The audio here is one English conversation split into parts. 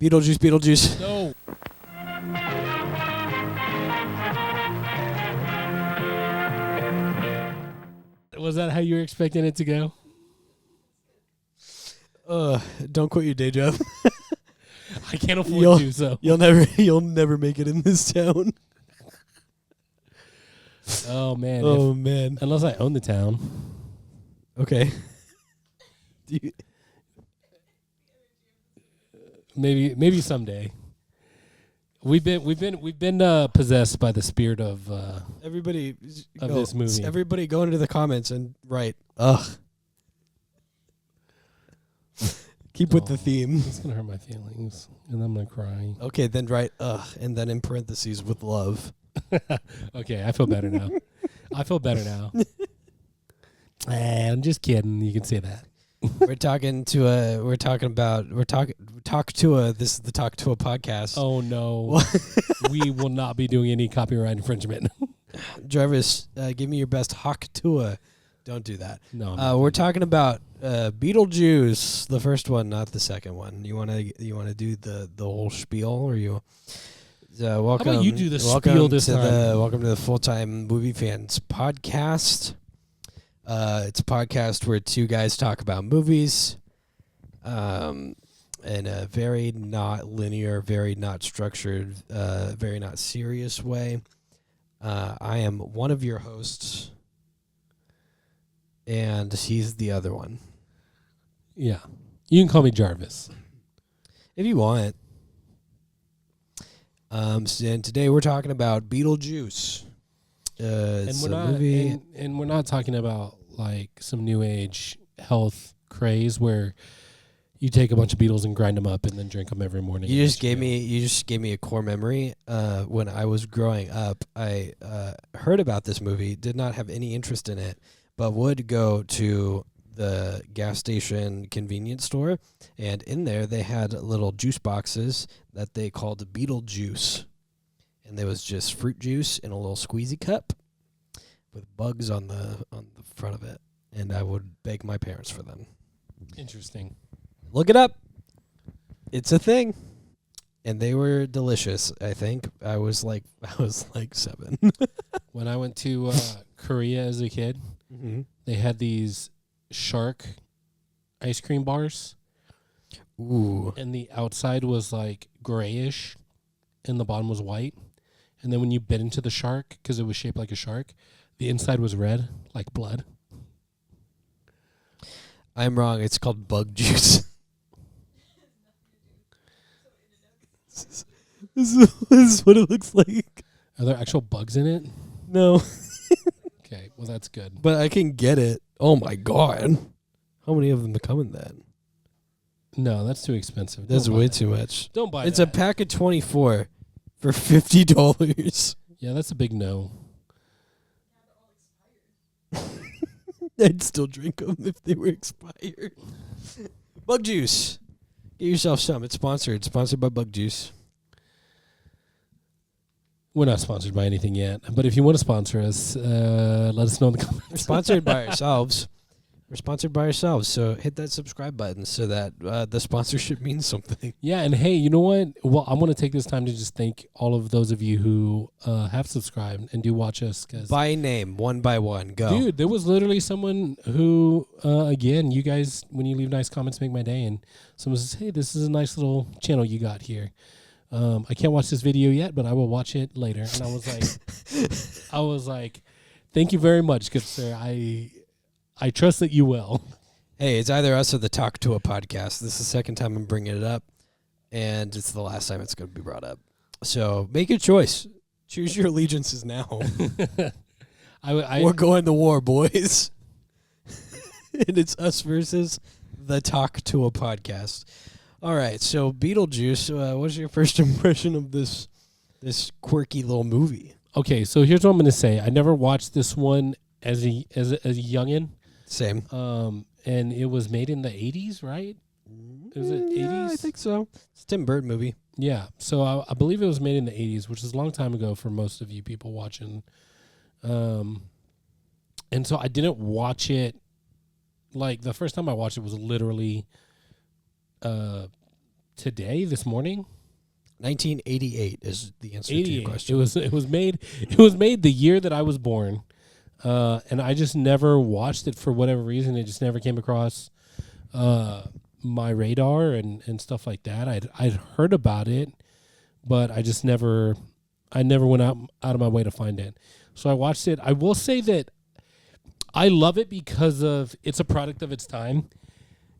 Beetlejuice, Beetlejuice. No. Was that how you were expecting it to go? Don't quit your day job. I can't afford to, so. You'll never make it in this town. Oh, man. Oh, man. Unless I own the town. Okay. Maybe someday. We've been possessed by the spirit of Everybody of this movie. Everybody go into the comments and write. Ugh. Keep with the theme. It's gonna hurt my feelings, and I'm gonna cry. Okay, then write ugh, and then in parentheses with love. Okay, I feel better now. I'm just kidding. You can say that. Talk to a. This is the Talk to a podcast. Oh no, we will not be doing any copyright infringement. Jarvis, give me your best Hawk Tua. Don't do that. No, we're talking about Beetlejuice, the first one, not the second one. You wanna do the whole spiel, or you? Welcome. How about you do the spiel this time? Welcome to the Full Time Movie Fans podcast. It's a podcast where two guys talk about movies, in a very not linear, very not structured, very not serious way. I am one of your hosts, and he's the other one. Yeah, you can call me Jarvis if you want. And today we're talking about Beetlejuice. It's a movie, and we're not talking about like some new age health craze where you take a bunch of beetles and grind them up and then drink them every morning. You just gave me a core memory. When I was growing up, I heard about this movie, did not have any interest in it, but would go to the gas station convenience store, and in there they had little juice boxes that they called Beetlejuice, and there was just fruit juice in a little squeezy cup with bugs on the front of it, and I would beg my parents for them. Interesting. Look it up. It's a thing. And they were delicious, I think. I was like 7. When I went to Korea as a kid, they had these shark ice cream bars. Ooh. And the outside was like grayish and the bottom was white. And then when you bit into the shark, because it was shaped like a shark, the inside was red, like blood. I'm wrong. It's called bug juice. This is what it looks like. Are there actual bugs in it? No. Okay, well, that's good. But I can get it. Oh, my God. How many of them come in that? No, that's too expensive. That's way too much. Don't buy It's that. a pack of 24 for $50. Yeah, that's a big no. I'd still drink them if they were expired. Bug juice. Get yourself some. It's sponsored. Sponsored by Bug Juice. We're not sponsored by anything yet, but if you want to sponsor us, let us know in the comments. We're sponsored by ourselves. We're sponsored by ourselves, so hit that subscribe button so that the sponsorship means something. Yeah, and hey, you know what? Well, I want to take this time to just thank all of those of you who have subscribed and do watch us. By name, one by one, go. Dude, there was literally someone who, again, you guys, when you leave nice comments, make my day, and someone says, hey, this is a nice little channel you got here. I can't watch this video yet, but I will watch it later. And I was like, thank you very much, good sir. I trust that you will. Hey, it's either us or the Talk to a podcast. This is the second time I'm bringing it up, and it's the last time it's going to be brought up. So make your choice. Choose your allegiances now. We're going to war, boys. And it's us versus the Talk to a podcast. All right, so Beetlejuice, what was your first impression of this quirky little movie? Okay, so here's what I'm going to say. I never watched this one as a youngin'. Same. And it was made in the 80s, right? Is it 80s? Yeah, I think so. It's a Tim Burton movie. Yeah, so I believe it was made in the 80s, which is a long time ago for most of you people watching. And so I didn't watch it. Like, the first time I watched it was literally today, this morning. 1988 is the answer to your question. It was made the year that I was born, and I just never watched it for whatever reason. It just never came across my radar and stuff like that. I'd heard about it, but I never went out of my way to find it. So I watched it. I will say that I love it because of it's a product of its time.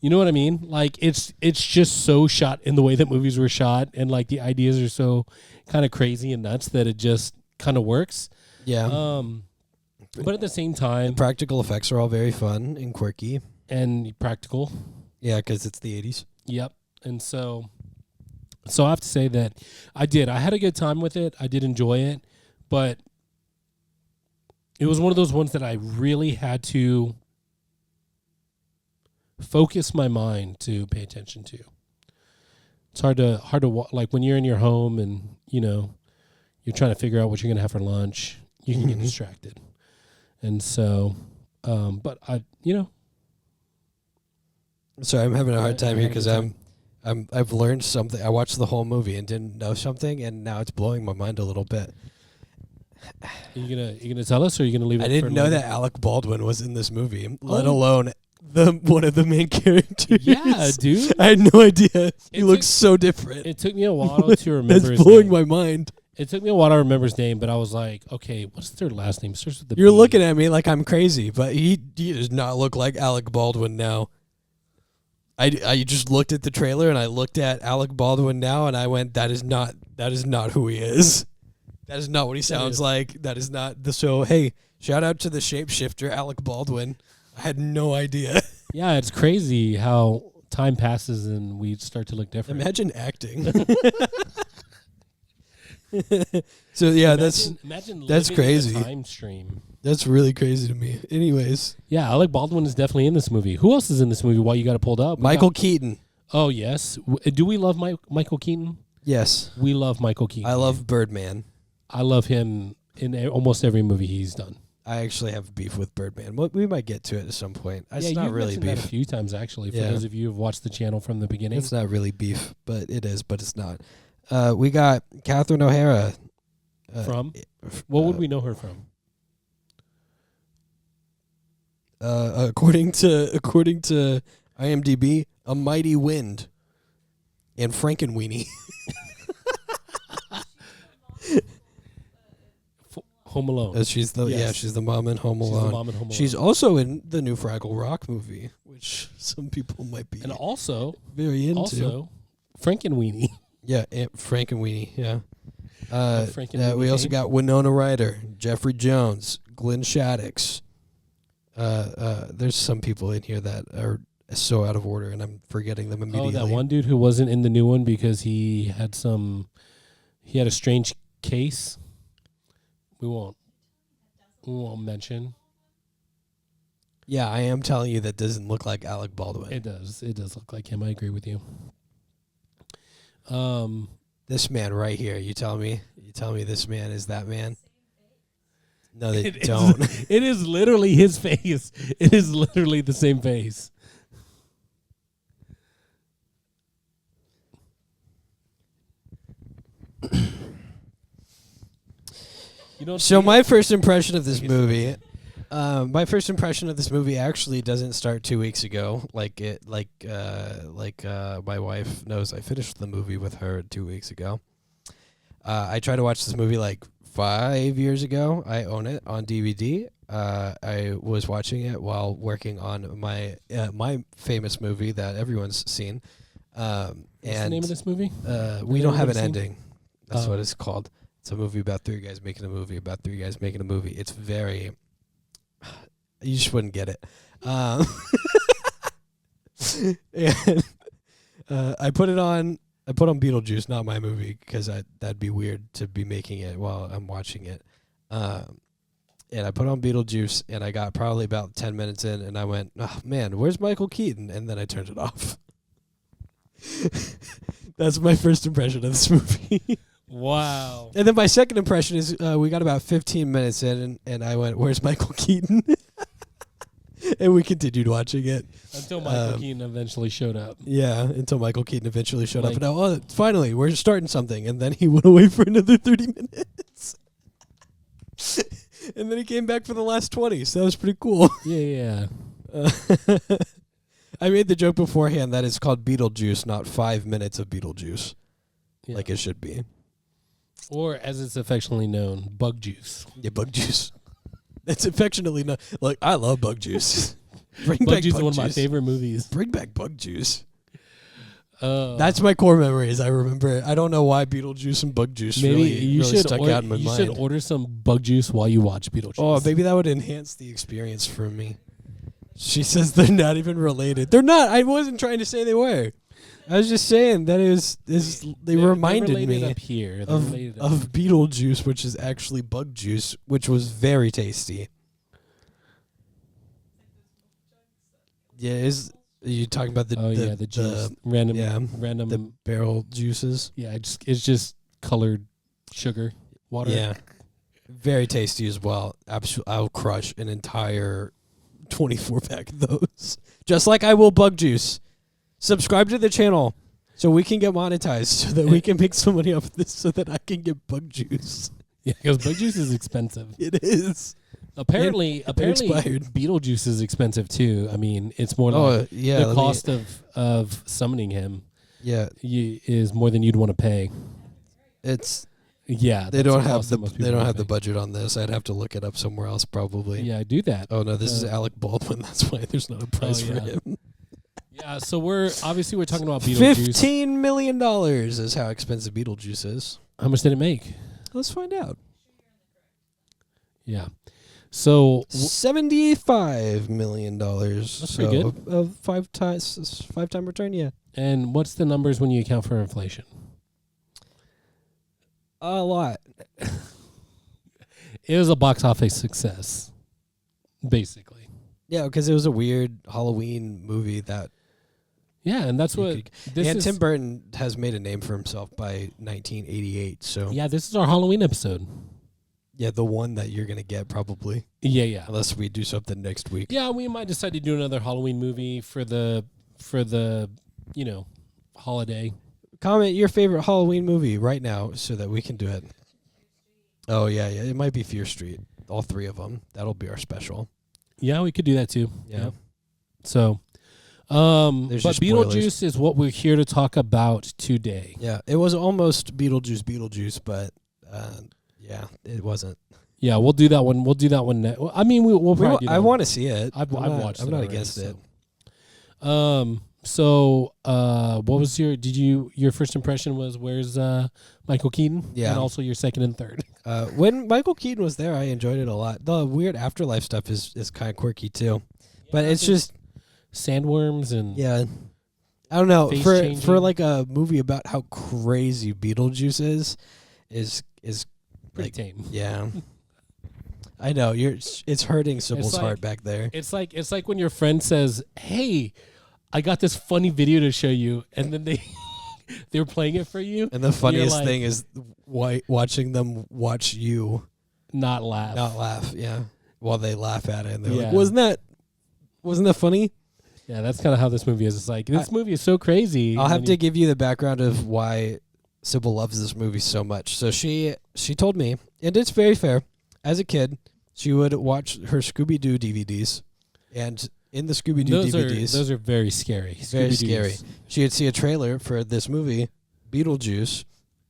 You know what I mean? Like it's just so shot in the way that movies were shot, and like the ideas are so kind of crazy and nuts that it just kind of works. Yeah. But at the same time, the practical effects are all very fun and quirky and practical. Yeah, because it's the 80s. Yep. And so I have to say that I had a good time with it. I did enjoy it, but it was one of those ones that I really had to focus my mind to pay attention to. It's hard to like when you're in your home and you're trying to figure out what you're going to have for lunch, you can get distracted. And so but Sorry, I'm having a hard time here because I've learned something. I watched the whole movie and didn't know something, and now it's blowing my mind a little bit. Are you gonna tell us, or are you gonna leave it? I didn't know that Alec Baldwin was in this movie, let alone one of the main characters. Yeah, dude. I had no idea. He looks so different. It took me a while to remember. It's blowing my mind. It took me a while to remember his name, but I was like, okay, what's their last name? Starts with the You're B. looking at me like I'm crazy, but he does not look like Alec Baldwin now. I just looked at the trailer and I looked at Alec Baldwin now and I went, that is not who he is. That is not what he sounds like. That is not the so. Hey, shout out to the shapeshifter Alec Baldwin. I had no idea. Yeah, it's crazy how time passes and we start to look different. Imagine acting. So yeah, imagine that's crazy. In a time stream. That's really crazy to me. Anyways, yeah, Alec Baldwin is definitely in this movie. Who else is in this movie? While you got it pulled up, Michael Keaton. Oh yes, do we love Michael Keaton? Yes, we love Michael Keaton. I love Birdman. I love him in almost every movie he's done. I actually have beef with Birdman. We might get to it at some point. It's yeah, not really beef. That a few times actually. For those of you who have watched the channel from the beginning, it's not really beef, but it is. But it's not. We got Catherine O'Hara. From? What would we know her from? According to IMDb, A Mighty Wind and Frankenweenie. Home Alone. She's the mom in Home Alone. She's also in the new Fraggle Rock movie, which some people might be very into. Also, Frankenweenie. Yeah, Frankenweenie. Yeah. We also got Winona Ryder, Jeffrey Jones, Glenn Shaddix. There's some people in here that are so out of order, and I'm forgetting them immediately. Oh, that one dude who wasn't in the new one because he had a strange case. We won't mention. Yeah, I am telling you that doesn't look like Alec Baldwin. It does. It does look like him. I agree with you. This man right here. You tell me this man is that man? No, they don't. It is literally his face. It is literally the same face. So my first impression of this movie, actually doesn't start 2 weeks ago. My wife knows I finished the movie with her 2 weeks ago. I tried to watch this movie like 5 years ago. I own it on DVD. I was watching it while working on my famous movie that everyone's seen. What's the name of this movie? We Don't Have an Ending. That's what it's called. It's a movie about three guys making a movie about three guys making a movie. It's very... You just wouldn't get it. And I put on Beetlejuice, not my movie, because that'd be weird to be making it while I'm watching it. And I put on Beetlejuice, and I got probably about 10 minutes in, and I went, oh, man, where's Michael Keaton? And then I turned it off. That's my first impression of this movie. Wow. And then my second impression is we got about 15 minutes in, and I went, where's Michael Keaton? And we continued watching it. Until Michael Keaton eventually showed up. Yeah, until Michael Keaton eventually showed up. Like- And finally, we're starting something. And then he went away for another 30 minutes. And then he came back for the last 20. So that was pretty cool. Yeah. I made the joke beforehand that it's called Beetlejuice, not 5 minutes of Beetlejuice, Yeah. like it should be. Or as it's affectionately known, bug juice. Yeah, bug juice. It's affectionately not like I love bug juice. Bring Bug back juice bug is one juice. of my favorite movies. Bring back bug juice. That's That's my core memories. I remember. I don't know why Beetlejuice and bug juice really stuck out in my mind. should order some bug juice while you watch Beetlejuice. Oh, maybe that would enhance the experience for me. She says they're not even related. They're not. I wasn't trying to say they were. I was just saying that they reminded they're me up here. of Beetlejuice, which is actually bug juice, which was very tasty. Yeah, are you talking about the juice, random the barrel juices? Yeah, it's just colored sugar water. Yeah, very tasty as well. Absolutely, I'll crush an entire 24-pack of those, just like I will bug juice. Subscribe to the channel so we can get monetized, so that we can make some money off of this, so that I can get bug juice. Yeah, because bug juice is expensive. It is. Apparently, expired. Beetlejuice is expensive too. I mean, it's more like the cost of summoning him. Yeah, is more than you'd want to pay. it's Yeah, they don't have the budget on this. I'd have to look it up somewhere else probably. Yeah, do that. Oh no, this is Alec Baldwin. That's why there's not a price for him. Yeah, so we're talking about Beetlejuice. $15 million is how expensive Beetlejuice is. How much did it make? Let's find out. Yeah. So $75 million. That's pretty good. A 5-time return, yeah. And what's the numbers when you account for inflation? A lot. It was a box office success, basically. Yeah, because it was a weird Halloween movie that. Yeah, and that's what. Tim Burton has made a name for himself by 1988. So yeah, this is our Halloween episode. Yeah, the one that you're gonna get probably. Yeah. Unless we do something next week. Yeah, we might decide to do another Halloween movie for the holiday. Comment your favorite Halloween movie right now so that we can do it. Oh yeah, it might be Fear Street. All 3 of them. That'll be our special. Yeah, we could do that too. Yeah. So, but Beetlejuice is what we're here to talk about today. Yeah, it was almost Beetlejuice, but yeah, it wasn't. Yeah, we'll do that one. We'll do that one next. I mean, we'll probably do that. I want to see it. I've watched it. I'm not already, against it. So, what was your first impression was where's Michael Keaton? Yeah. And also your second and third. When Michael Keaton was there, I enjoyed it a lot. The weird afterlife stuff is kind of quirky too. But it's just sandworms and I don't know, for like a movie about how crazy Beetlejuice is pretty like, tame. Yeah. I know, it's hurting Sybil's heart back there. It's like when your friend says, "Hey, I got this funny video to show you," and then they're playing it for you. And the funniest thing is watching them watch you not laugh. Yeah. While they laugh at it, and they're like, "Wasn't that funny?" Yeah, that's kind of how this movie is. It's like this movie is so crazy. I'll have to give you the background of why Sybil loves this movie so much. So she told me, and it's very fair. As a kid, she would watch her Scooby-Doo DVDs, and in the Scooby-Doo DVDs, those are very scary. Very scary. She would see a trailer for this movie, Beetlejuice,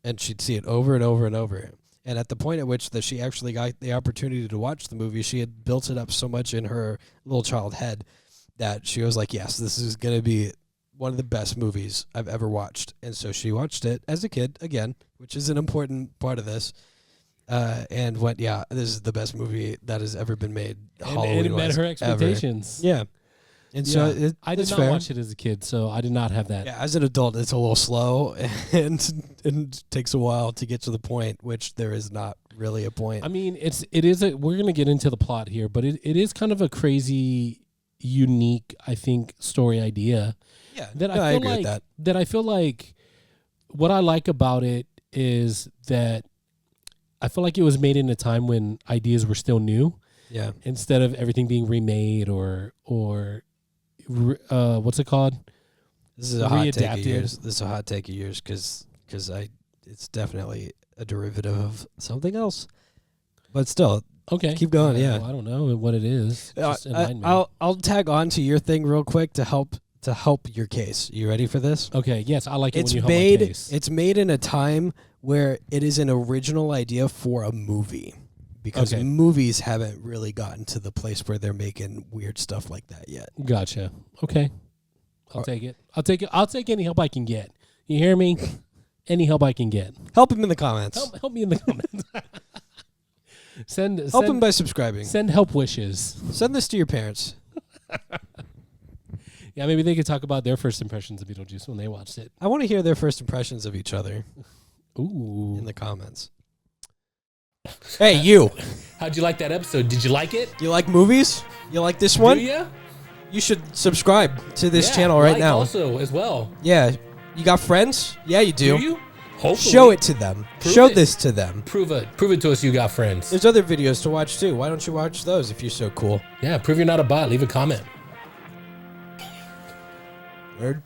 and she'd see it over and over and over. And at the point at which that she actually got the opportunity to watch the movie, she had built it up so much in her little child head that she was like, yes, this is going to be one of the best movies I've ever watched. And so she watched it as a kid, again, which is an important part of this, and went, yeah, this is the best movie that has ever been made. And it met her expectations. Ever. Yeah. And so I did not watch it as a kid, so I did not have that. Yeah, as an adult, it's a little slow and takes a while to get to the point, which there is not really a point. I mean, we're going to get into the plot here, but it is kind of a crazy, unique, I think, story idea. Yeah, I agree with that. That I feel like what I like about it is that I feel like it was made in a time when ideas were still new. Yeah. instead of everything being remade or what's it called? This is a hot take of Readapted. yours. This is a hot take of yours because it's definitely a derivative of something else. But still, Okay, keep going. Yeah. well, I don't know what it is. Just enlighten me. I'll tag on to your thing real quick to help your case. You ready for this? Okay, yes, I like it It's when you made. help my case. It's made in a time where it is an original idea for a movie, because Okay. movies haven't really gotten to the place where they're making weird stuff like that yet. Gotcha. Okay, I'll take it. I'll take it. I'll take any help I can get. You hear me? Any help I can get. Help him in the comments. Help me in the comments. Help him by subscribing. Send help wishes. Send this to your parents. Yeah, maybe they could talk about their first impressions of Beetlejuice when they watched it. I want to hear their first impressions of each other Ooh. in the comments. Hey, you. How'd you like that episode? Did you like it? You like movies? You like this one? Do ya? You should subscribe to this Yeah, channel right like now. Also, as well. Yeah. You got friends? Yeah, you do. Do you? Hopefully. Show it to them. Prove Show it. this to them. Prove it. Prove it to us you got friends. There's other videos to watch too. Why don't you watch those if you're so cool? Yeah, prove you're not a bot. Leave a comment. Nerd.